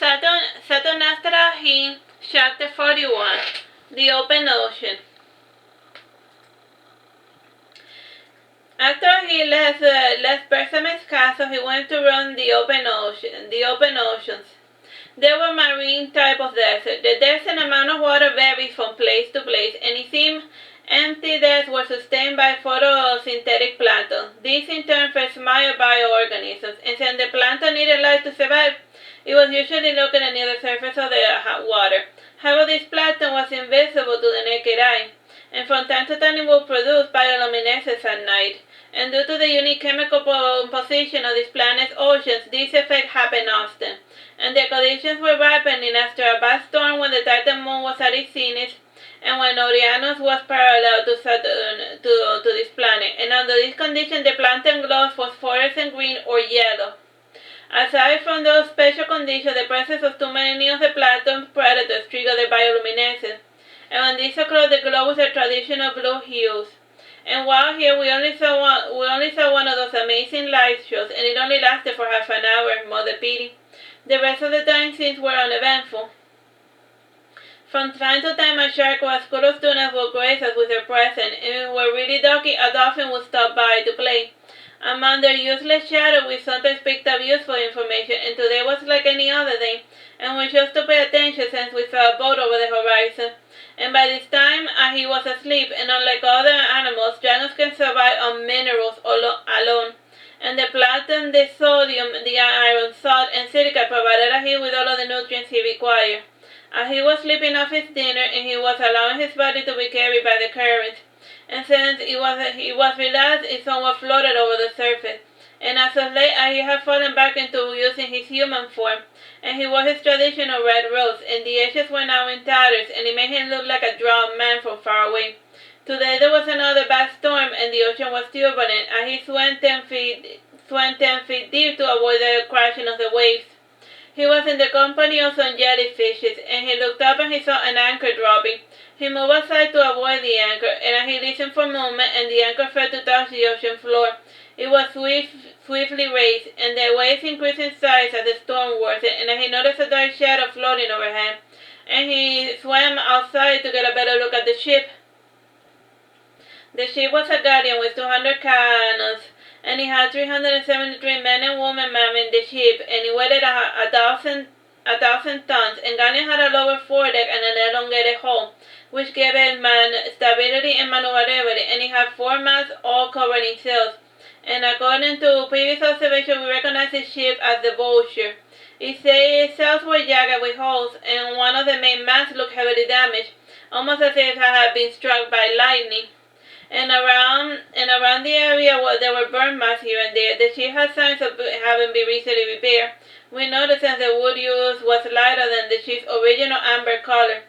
Saturnastra in Chapter 41, The Open Ocean. After he left Bersame's castle, he went to run the open oceans. They were marine type of desert. The depth and amount of water varies from place to place, and it seemed empty depths were sustained by photosynthetic plankton. These in turn fed small bioorganisms, and since the plankton needed life to survive, it was usually located near the surface of the water. However, this plankton was invisible to the naked eye, and from time to time it would produce bioluminescence at night. And due to the unique chemical composition of this planet's oceans, this effect happened often. And the conditions were ripening after a vast storm when the Titan moon was at its zenith, and when Uranus was parallel to Saturn, to this planet. And under these conditions, the plankton glows phosphorescent green or yellow. Aside from those special conditions, the presence of too many of the plankton predators triggered the bioluminescence. And when this occurred, the glow was a traditional blue hues. And while here, we only saw one of those amazing light shows, and it only lasted for half an hour, mother pity. The rest of the time scenes were uneventful. From time to time, a shark or a school of students would grace us with their presence, and if we were really lucky, a dolphin would stop by to play. Among their useless shadow, we sometimes picked up useful information, and today was like any other day, and we chose to pay attention since we saw a boat over the horizon. And by this time, he was asleep, and unlike other animals, giants can survive on minerals alone. And the plankton, the sodium, the iron, salt, and silica provided him with all of the nutrients he required. He was sleeping off his dinner, and he was allowing his body to be carried by the current. And since he was relaxed, it somewhat floated over the surface. And as of late, he had fallen back into using his human form, and he wore his traditional red robes, and the edges were now in tatters, and it made him look like a drowned man from far away. Today there was another bad storm, and the ocean was turbulent, and he swam 10 feet deep to avoid the crashing of the waves. He was in the company of some jellyfishes, and he looked up and he saw an anchor dropping. He moved aside to avoid the anchor, and he listened for a moment, and the anchor failed to touch the ocean floor. It was swiftly raised, and the waves increased in size as the storm worsened, and he noticed a dark shadow floating overhead, and he swam outside to get a better look at the ship. The ship was a galleon with 200 cannons, and it had 373 men and women manning the ship, and it weighed a thousand tons, and galleon had a lower foredeck and an elongated hull, which gave it stability and maneuverability, and it had 4 masts all covered in sails. And according to previous observation, we recognize the ship as the Vulture. Its sails were jagged with holes, and one of the main masts looked heavily damaged, almost as if it had been struck by lightning. And around the area where there were burn marks here and there, the ship had signs of having been recently repaired. We noticed that the wood used was lighter than the ship's original amber color.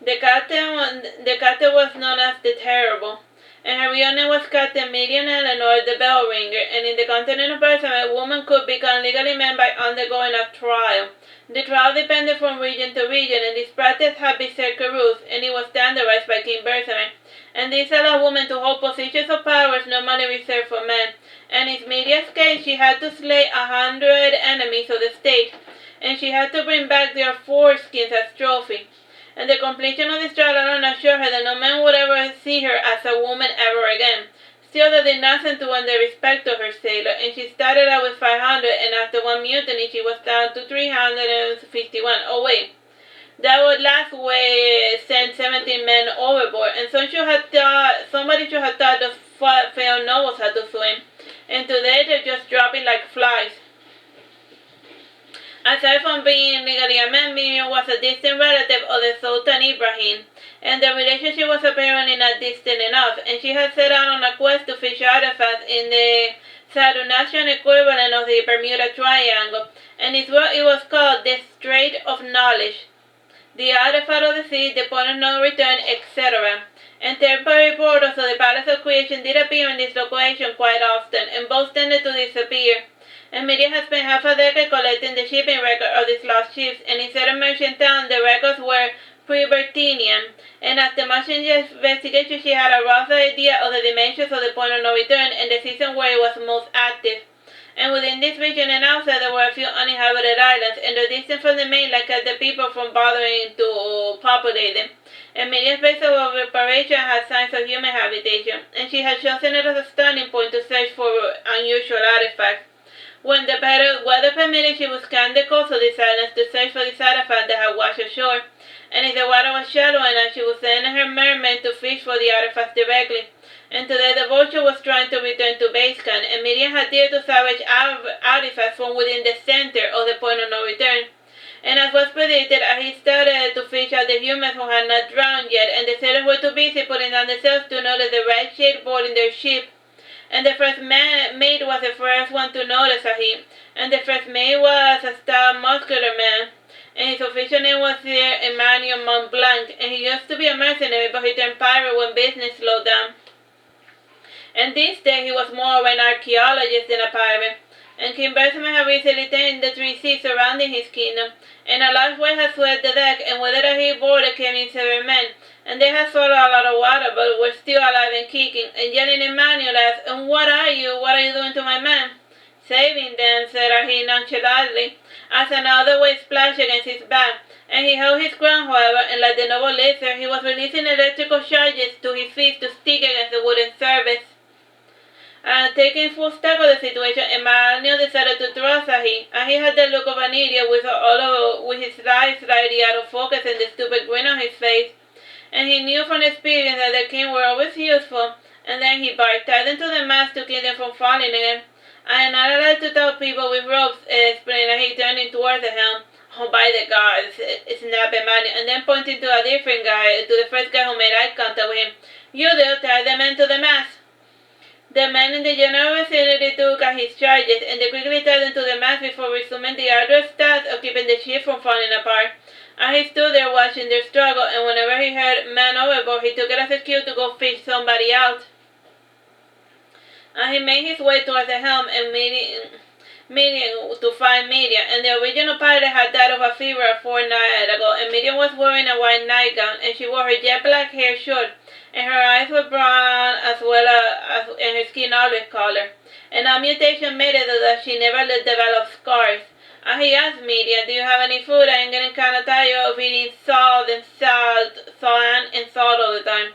The captain was known as the Terrible, and her real name was Captain Miriam Eleanor the Bell Ringer, and in the continent of Bersamer, a woman could become legally men by undergoing a trial. The trial depended from region to region, and this practice had been rules, and it was standardized by King Bersamer. And this allowed women to hold positions of powers normally reserved for men. And in Miriam's case, she had to slay 100 enemies of the state, and she had to bring back their foreskins as trophy. And the completion of this trial alone assured her that no man would ever see her as a woman ever again. Still, that did nothing to win the respect of her sailor, and she started out with 500, and after one mutiny, she was down to 351. Oh wait, that would last way send 17 men overboard, and somebody should have taught those failed nobles how to swim, and today they're just dropping like flies. Aside from being legally a man, Miriam was a distant relative of the Sultan Ibrahim, and the relationship was apparently not distant enough, and she had set out on a quest to fish artifacts in the Saturnastra equivalent of the Bermuda Triangle, and it was called the Strait of Knowledge, the artifact of the sea, the point of no return, etc. And temporary portals of the Palace of Creation did appear in this location quite often, and both tended to disappear. And Miriam has spent half a decade collecting the shipping record of these lost ships, and instead of merchant town, the records were pre-Bertinian. And after much investigation, she had a rough idea of the dimensions of the point of no return and the season where it was most active. And within this region and outside there were a few uninhabited islands, and the distance from the mainland kept the people from bothering to populate them. And Miriam's base of operation had signs of human habitation, and she had chosen it as a starting point to search for unusual artifacts. When the better weather permitted, she would scan the coast of these islands to search for these artifacts that had washed ashore. And if the water was shallow enough, she would send her mermen to fish for the artifacts directly. And today the vulture was trying to return to base camp, and Miriam had dared to salvage artifacts from within the center of the point of no return. And as was predicted, he started to fish out the humans who had not drowned yet, and the sailors were too busy putting down the sails to notice the red shade boarding their ship. And the first mate was the first one to notice him, and the first mate was a stout muscular man, and his official name was Sir Emmanuel Montblanc, and he used to be a mercenary, but he turned pirate when business slowed down. And this day he was more of an archaeologist than a pirate. And King Berthman had recently tamed the 3 seas surrounding his kingdom, and a large wave had swept the deck, and with it he boarded came in 7 men, and they had swallowed a lot of water, but were still alive and kicking, and yelling Emmanuel asked, "And what are you doing to my men?" "Saving them," said he nonchalantly, as another wave splashed against his back, and he held his ground, however, and like the noble lizard, he was releasing electrical charges to his feet to stick against the wooden surface. Taking full stock of the situation, Emmanuel decided to trust him, and he had the look of an idiot with his eyes slightly out of focus and the stupid grin on his face. And he knew from experience that the king were always useful. And then he barked, tied them to the mast to keep them from falling again. "I am not allowed to tell people with ropes," explained, and he turned towards the helm. "Oh, by the gods," snapped Emmanuel, and then pointing to a different guy, to the first guy who made eye contact with him. "You do, tie the men to the mast." The men in the general vicinity took his charges, and they quickly tied them to the mast before resuming the arduous task of keeping the ship from falling apart. And he stood there watching their struggle, and whenever he heard "man overboard," he took it as a cue to go fish somebody out. And he made his way towards the helm and Miriam to find Miriam, and the original pilot had died of a fever a fortnight ago, and Miriam was wearing a white nightgown, and she wore her jet black hair short, and her eyes were brown as well as and her skin olive color. And a mutation made it that she never developed scars. And he asked Miriam, "Do you have any food? I am getting kind of tired of eating salt and salt all the time."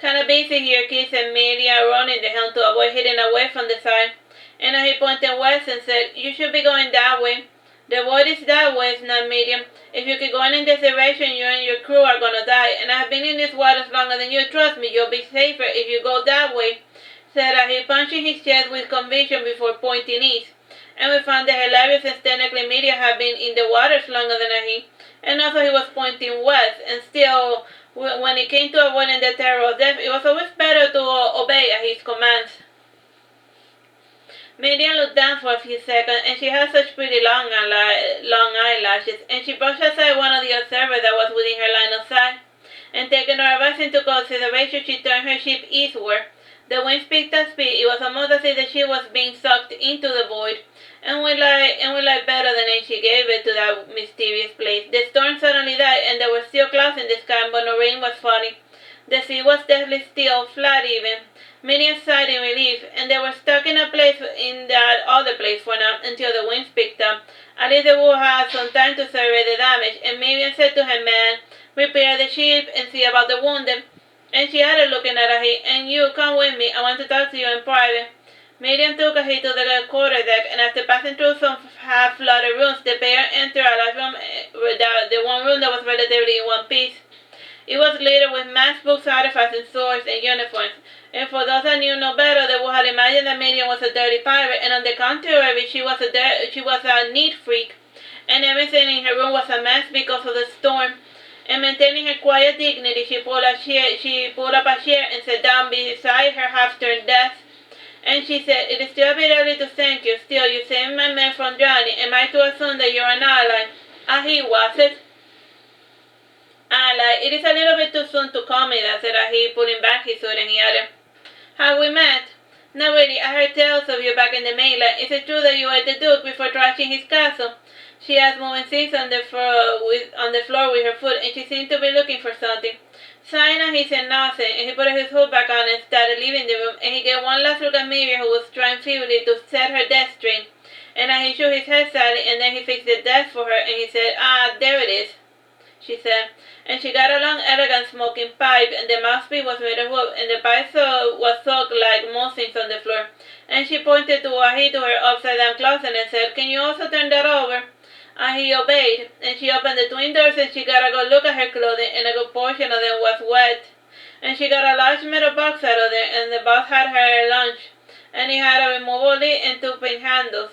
"Kind of busy here, kid," said Miriam, running the helm to avoid hitting away from the side. And he pointed west and said, "You should be going that way." "The boat is that way," snapped Miriam. "If you keep going in this direction, you and your crew are gonna die, and I have been in these waters longer than you. Trust me, you'll be safer if you go that way," said he, punching his chest with conviction before pointing east. And we found that hilarious and technically Miriam had been in the waters longer than he, and also he was pointing west, and still, when it came to avoiding the terror of death, it was always better to obey his commands. Miriam looked down for a few seconds, and she had such pretty long eyelashes, and she brushed aside one of the observers that was within her line of sight. And taking her advice into consideration, she turned her ship eastward. The winds picked up speed. It was almost as if the ship was being sucked into the void, and we like better the name she gave it to that mysterious place. The storm suddenly died, and there were still clouds in the sky, but no rain was falling. The sea was deathly still, flat even. Miriam sighed in relief, and they were stuck in that other place for now until the winds picked up. At least they would have some time to survey the damage, and Miriam said to her man, "Repair the ship and see about the wounded." And she added, looking at him, "And you, come with me. I want to talk to you in private." Miriam took him to the quarterdeck, and after passing through some half-flooded rooms, the pair entered a large room, the one room that was relatively in one piece. It was littered with maps, books, artifacts, and swords and uniforms. And for those that knew no better, they would have imagined that Miriam was a dirty pirate, and on the contrary, she was a neat freak. And everything in her room was a mess because of the storm. And maintaining her quiet dignity, she pulled up a chair and sat down beside her half-turned desk. And she said, "It is still a bit early to thank you. Still, you saved my men from drowning. Am I to assume that you're an ally?" He was it. "Ally, it is a little bit too soon to call me that," said he, pulling back his hood, and he added, "Have we met?" "Not really. I heard tales of you back in the mainland. Is it true that you ate the Duke before trashing his castle?" She asked, moving things on the floor with her foot, and she seemed to be looking for something. Sighing, he said nothing, and he put his hood back on and started leaving the room, and he gave one last look at Miriam, who was trying feebly to set her desk straight. And he shook his head sadly, and then he fixed the desk for her, and he said, "Ah, there it is," she said. And she got a long, elegant smoking pipe, and the mouthpiece was made of wood, and the pipe was soaked like most things on the floor. And she pointed to her upside-down closet and said, "Can you also turn that over?" And he obeyed, and she opened the twin doors, and she got a good look at her clothing, and a good portion of them was wet. And she got a large metal box out of there, and the box had her lunch, and it had a removable lid and two pin handles.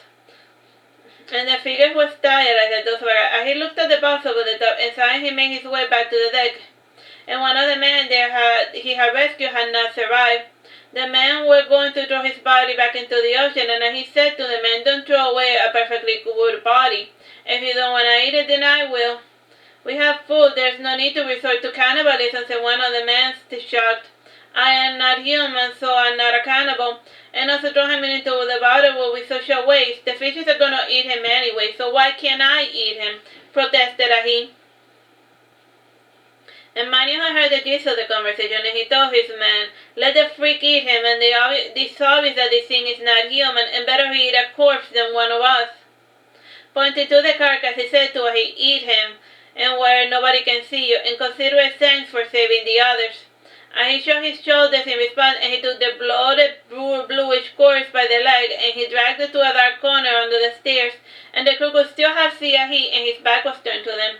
And the figure was tired as the doors were. As he looked at the box over the top, and saw he made his way back to the deck. And one of the men he had rescued had not survived. The men were going to throw his body back into the ocean, and he said to the men, "Don't throw away a perfectly good body. If you don't want to eat it, then I will. We have food. There's no need to resort to cannibalism," said one of the men, shocked. "I am not human, so I'm not a cannibal. And also throw him into the water will be such a waste. The fishes are going to eat him anyway, so why can't I eat him?" protested he. And Mario had heard the gist of the conversation, and he told his men, "Let the freak eat him, and it's obvious that this thing is not human, and better he eat a corpse than one of us." Pointing to the carcass, he said to he, "Eat him, and where nobody can see you, and consider it thanks for saving the others." And he shrugged his shoulders in response, and he took the bloated, bluish corpse by the leg, and he dragged it to a dark corner under the stairs, and the crew could still have seen he, and his back was turned to them,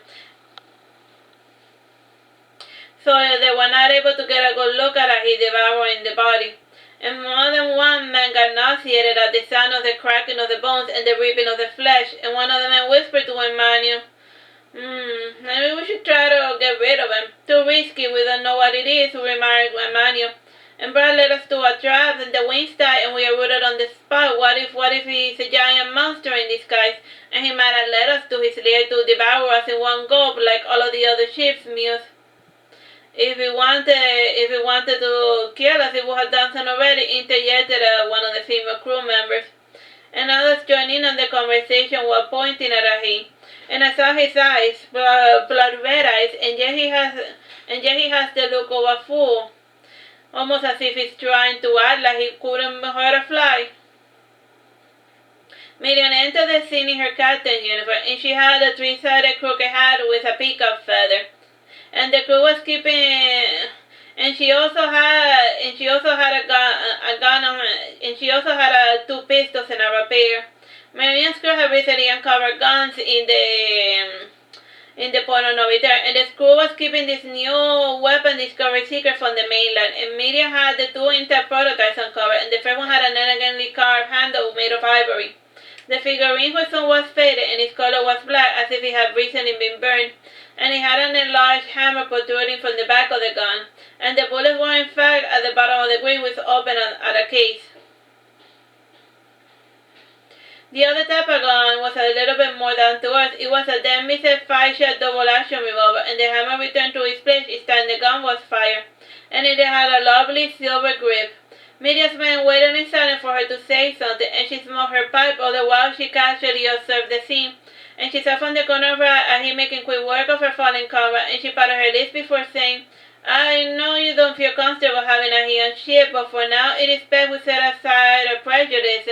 so they were not able to get a good look at he devouring the body. And more than one man got nauseated at the sound of the cracking of the bones and the ripping of the flesh, and one of the men whispered to Emmanuel, "Maybe we should try to get rid of him. Too risky, we don't know what it is," remarked Emmanuel. "And Brad led us to a trap, and the wings died, and we are rooted on the spot. What if he's a giant monster in disguise, and he might have led us to his lair to devour us in one gulp, like all of the other ships," mused. If he wanted to kill us, he would have done so already," interjected one of the female crew members. And others joined in on the conversation while pointing at him. "And I saw his eyes, blood red eyes, and yet he has the look of a fool, almost as if he's trying to act like he couldn't hurt a fly." Miriam entered the scene in her captain's uniform, and she had a three-sided crooked hat with a peacock feather. And the crew was keeping, and she also had two pistols and a rapier. Miriam's crew had recently uncovered guns in the point of no return, and the crew was keeping this new weapon discovered secret from the mainland. And Miriam had the two intact prototypes uncovered, and the first one had an elegantly carved handle made of ivory. The figurine was somewhat faded, and its color was black, as if it had recently been burned. And it had an enlarged hammer protruding from the back of the gun, and the bullets were in fact at the bottom of the grip, which opened at a case. The other type of gun was a little bit more down to earth. It was a dead-missile 5-shot double-action revolver, and the hammer returned to its place each time the gun was fired, and it had a lovely silver grip. Miriam's men waited in silence for her to say something, and she smoked her pipe, all the while she casually observed the scene. And she saw from the corner of her eye he making quick work of her fallen comrade, and she parted her lips before saying, "I know you don't feel comfortable having a he on ship, but for now it is best we set aside our prejudice.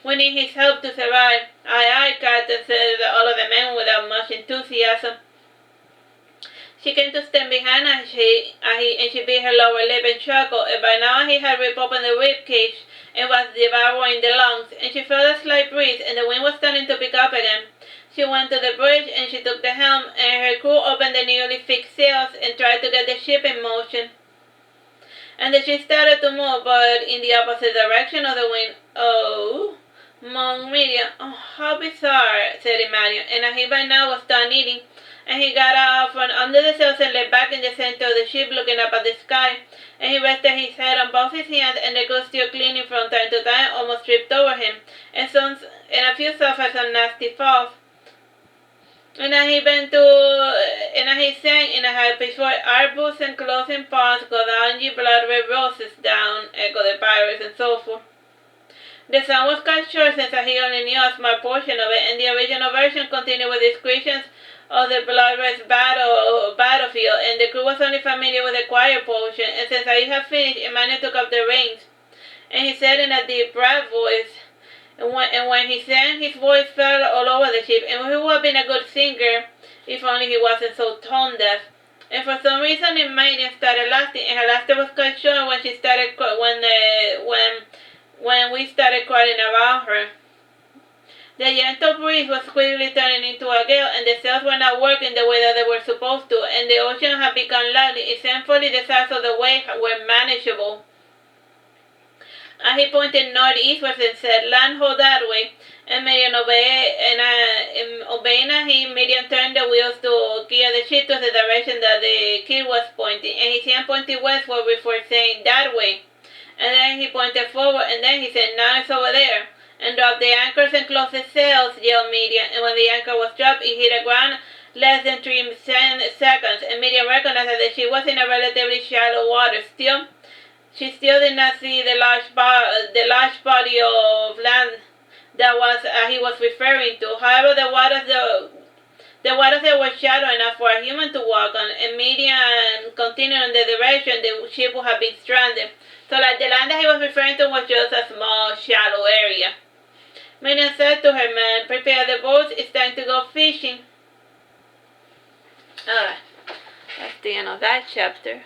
We need his help to survive." "Aye, aye, Captain," said all of the men without much enthusiasm. She came to stand behind and she bit her lower lip and chuckled, and by now he had ripped open the rib cage and was devouring the lungs, and she felt a slight breeze, and the wind was starting to pick up again. She went to the bridge, and she took the helm, and her crew opened the newly fixed sails and tried to get the ship in motion. And the ship started to move, but in the opposite direction of the wind. "Oh," moaned Miriam. "Oh, how bizarre," said Emmanuel, and he by now was done eating, and he got out from under the sails and lay back in the center of the ship looking up at the sky, and he rested his head on both his hands, and the girl, still cleaning from time to time, almost tripped over him, and a few suffered some nasty falls. And he sang in a high-pitched voice, "Our boots and clothes and pawns go down, ye blood-red roses down," echoed the pirates, and so forth. The song was cut short since he only knew a small portion of it, and the original version continued with descriptions of the blood-red battlefield, and the crew was only familiar with the choir portion, and since I had finished, Emmanuel took up the reins, and he said in a deep, bright voice, And when he sang, his voice fell all over the ship. And he would have been a good singer if only he wasn't so tone deaf. And for some reason, it Megan started laughing, and her laughter was cut short when she started when we started crying about her. The gentle breeze was quickly turning into a gale, and the sails were not working the way that they were supposed to, and the ocean had become lively. Thankfully, the size of the waves were manageable. And he pointed northeastwards and said, "Land hold that way." And obeying him, Miriam turned the wheels to gear the ship to the direction that the kid was pointing. And he pointed westward before saying, "That way." And then he pointed forward, and then he said, "Now it's over there." And drop the anchors and close the sails, yelled Miriam. And when the anchor was dropped, it hit the ground less than 3 seconds. And Miriam recognized that she was in a relatively shallow water. She still did not see the large body of land that he was referring to. However, the waters there were shallow enough for a human to walk on, and Miriam continued in the direction the ship would have been stranded. So, like, the land that he was referring to was just a small, shallow area. Miriam said to her man, "Prepare the boats, it's time to go fishing." Alright, that's the end of that chapter.